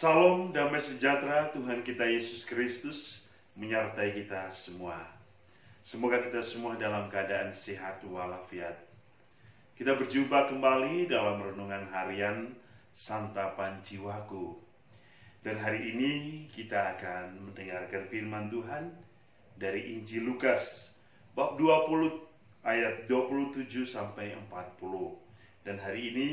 Salam damai sejahtera Tuhan kita Yesus Kristus menyertai kita semua. Semoga kita semua dalam keadaan sehat walafiat. Kita berjumpa kembali dalam renungan harian Santapan Jiwaku. Dan hari ini kita akan mendengarkan firman Tuhan dari Injil Lukas bab 20 ayat 27 sampai 40. Dan hari ini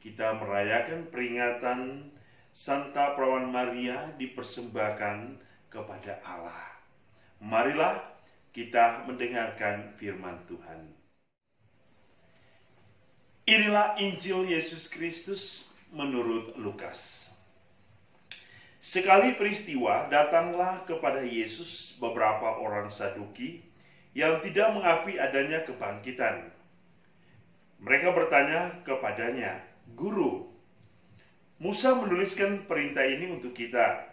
kita merayakan peringatan Santa Perawan Maria dipersembahkan kepada Allah. Marilah kita mendengarkan firman Tuhan. Inilah Injil Yesus Kristus menurut Lukas. Sekali peristiwa datanglah kepada Yesus beberapa orang Saduki yang tidak mengakui adanya kebangkitan. Mereka bertanya kepadanya, "Guru, Musa menuliskan perintah ini untuk kita.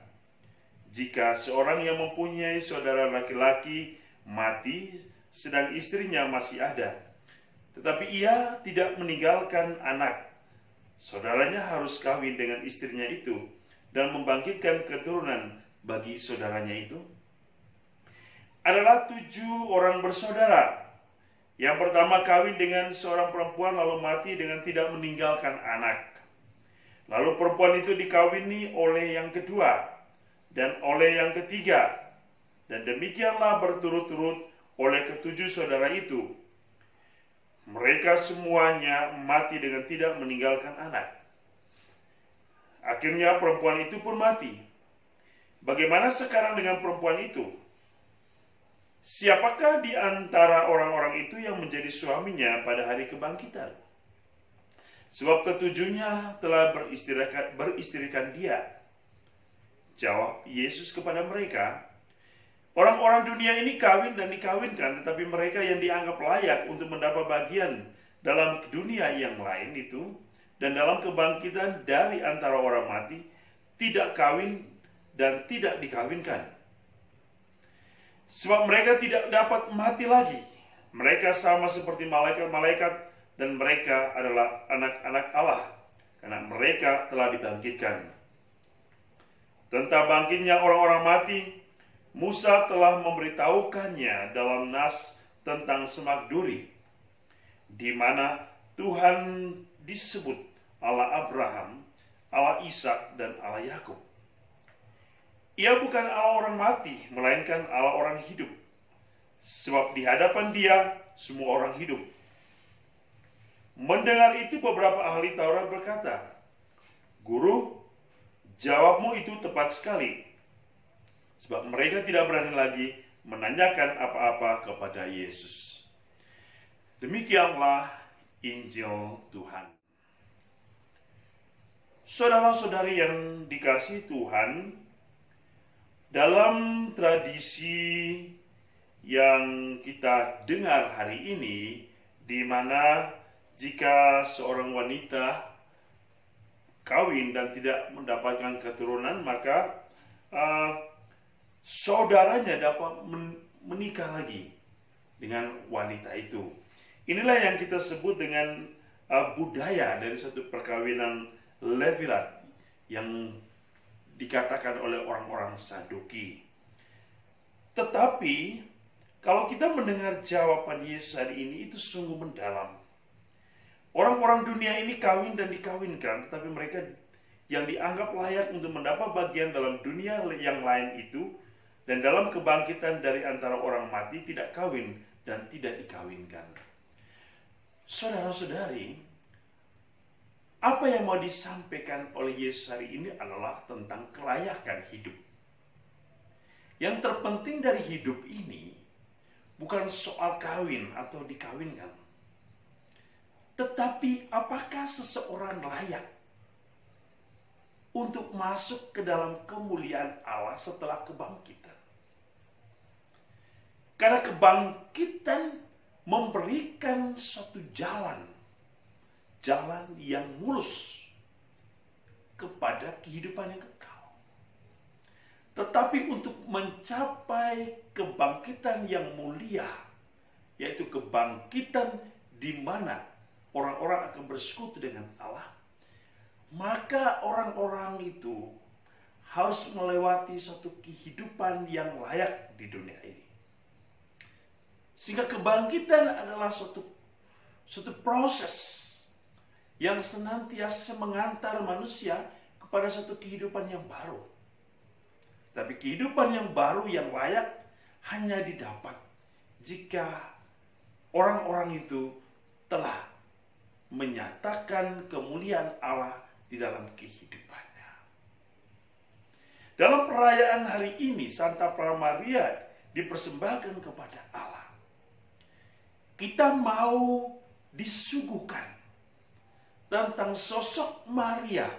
Jika seorang yang mempunyai saudara laki-laki mati sedang istrinya masih ada, tetapi ia tidak meninggalkan anak, saudaranya harus kawin dengan istrinya itu dan membangkitkan keturunan bagi saudaranya itu. Adalah 7 orang bersaudara. Yang pertama kawin dengan seorang perempuan lalu mati dengan tidak meninggalkan anak. Lalu perempuan itu dikawini oleh yang kedua dan oleh yang ketiga, dan demikianlah berturut-turut oleh ke-7 saudara itu. Mereka semuanya mati dengan tidak meninggalkan anak. Akhirnya perempuan itu pun mati. Bagaimana sekarang dengan perempuan itu? Siapakah di antara orang-orang itu yang menjadi suaminya pada hari kebangkitan? Sebab ke-7-nya telah beristrikan dia." Jawab Yesus kepada mereka, "Orang-orang dunia ini kawin dan dikawinkan, tetapi mereka yang dianggap layak untuk mendapat bagian dalam dunia yang lain itu, dan dalam kebangkitan dari antara orang mati, tidak kawin dan tidak dikawinkan. Sebab mereka tidak dapat mati lagi. Mereka sama seperti malaikat-malaikat, dan mereka adalah anak-anak Allah, karena mereka telah dibangkitkan. Tentang bangkitnya orang-orang mati, Musa telah memberitahukannya dalam nas tentang semak duri, di mana Tuhan disebut Allah Abraham, Allah Ishak, dan Allah Yakub. Ia bukan Allah orang mati, melainkan Allah orang hidup. Sebab di hadapan Dia semua orang hidup." Mendengar itu beberapa ahli Taurat berkata, "Guru, jawabmu itu tepat sekali." Sebab mereka tidak berani lagi menanyakan apa-apa kepada Yesus. Demikianlah Injil Tuhan. Saudara-saudari yang dikasihi Tuhan, dalam tradisi yang kita dengar hari ini, di mana jika seorang wanita kawin dan tidak mendapatkan keturunan, maka saudaranya dapat menikah lagi dengan wanita itu. Inilah yang kita sebut dengan budaya dari satu perkawinan Levirat yang dikatakan oleh orang-orang Saduki. Tetapi kalau kita mendengar jawaban Yesus hari ini, itu sungguh mendalam. Orang-orang dunia ini kawin dan dikawinkan, tetapi mereka yang dianggap layak untuk mendapat bagian dalam dunia yang lain itu, dan dalam kebangkitan dari antara orang mati, tidak kawin dan tidak dikawinkan. Saudara-saudari, apa yang mau disampaikan oleh Yesus hari ini adalah tentang kelayakan hidup. Yang terpenting dari hidup ini bukan soal kawin atau dikawinkan, tetapi apakah seseorang layak untuk masuk ke dalam kemuliaan Allah setelah kebangkitan? Karena kebangkitan memberikan suatu jalan yang mulus kepada kehidupan yang kekal. Tetapi untuk mencapai kebangkitan yang mulia, yaitu kebangkitan di mana orang-orang akan bersekutu dengan Allah, maka orang-orang itu harus melewati suatu kehidupan yang layak di dunia ini. Sehingga kebangkitan adalah suatu proses yang senantiasa mengantar manusia kepada satu kehidupan yang baru. Tapi kehidupan yang baru yang layak hanya didapat jika orang-orang itu telah menyatakan kemuliaan Allah di dalam kehidupannya. Dalam perayaan hari ini, Santa Pramaria dipersembahkan kepada Allah. Kita mau disuguhkan tentang sosok Maria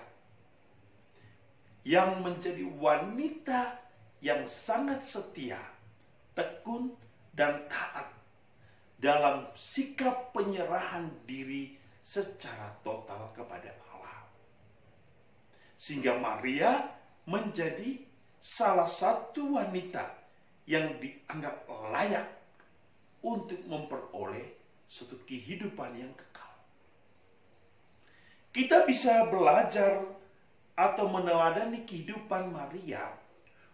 yang menjadi wanita yang sangat setia, tekun, dan taat dalam sikap penyerahan diri secara total kepada Allah. Sehingga Maria menjadi salah satu wanita yang dianggap layak untuk memperoleh suatu kehidupan yang kekal. Kita bisa belajar atau meneladani kehidupan Maria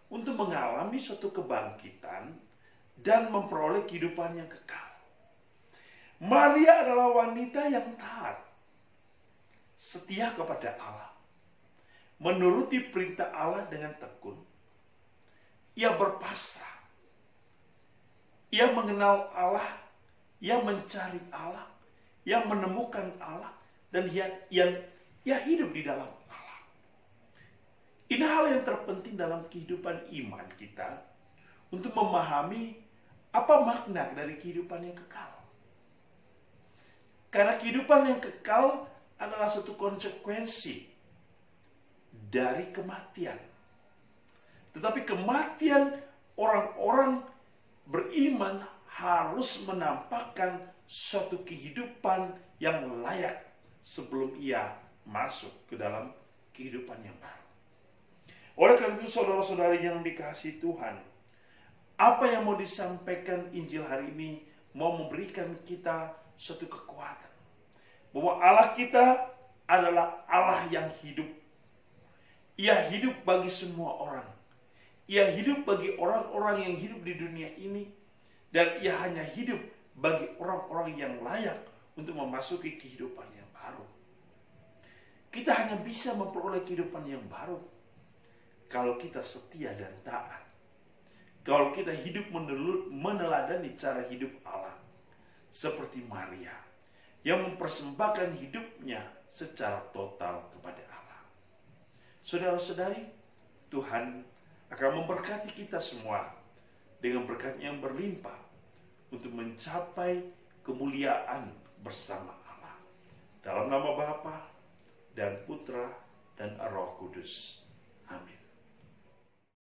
untuk mengalami suatu kebangkitan dan memperoleh kehidupan yang kekal. Maria adalah wanita yang taat, setia kepada Allah, menuruti perintah Allah dengan tekun. Ia berpasrah, ia mengenal Allah, ia mencari Allah, ia menemukan Allah, dan ia hidup di dalam Allah. Ini hal yang terpenting dalam kehidupan iman kita untuk memahami apa makna dari kehidupan yang kekal. Karena kehidupan yang kekal adalah satu konsekuensi dari kematian. Tetapi kematian orang-orang beriman harus menampakkan suatu kehidupan yang layak sebelum ia masuk ke dalam kehidupan yang baru. Oleh karena itu, saudara-saudari yang dikasihi Tuhan, apa yang mau disampaikan Injil hari ini mau memberikan kita suatu kekuatan bahwa Allah kita adalah Allah yang hidup. Ia hidup bagi semua orang. Ia hidup bagi orang-orang yang hidup di dunia ini, dan ia hanya hidup bagi orang-orang yang layak untuk memasuki kehidupan yang baru. Kita hanya bisa memperoleh kehidupan yang baru kalau kita setia dan taat. Kalau kita hidup meneladani cara hidup Allah seperti Maria yang mempersembahkan hidupnya secara total kepada Allah. Saudara-saudari, Tuhan akan memberkati kita semua dengan berkat-Nya yang berlimpah untuk mencapai kemuliaan bersama Allah. Dalam nama Bapa dan Putra dan Roh Kudus. Amin.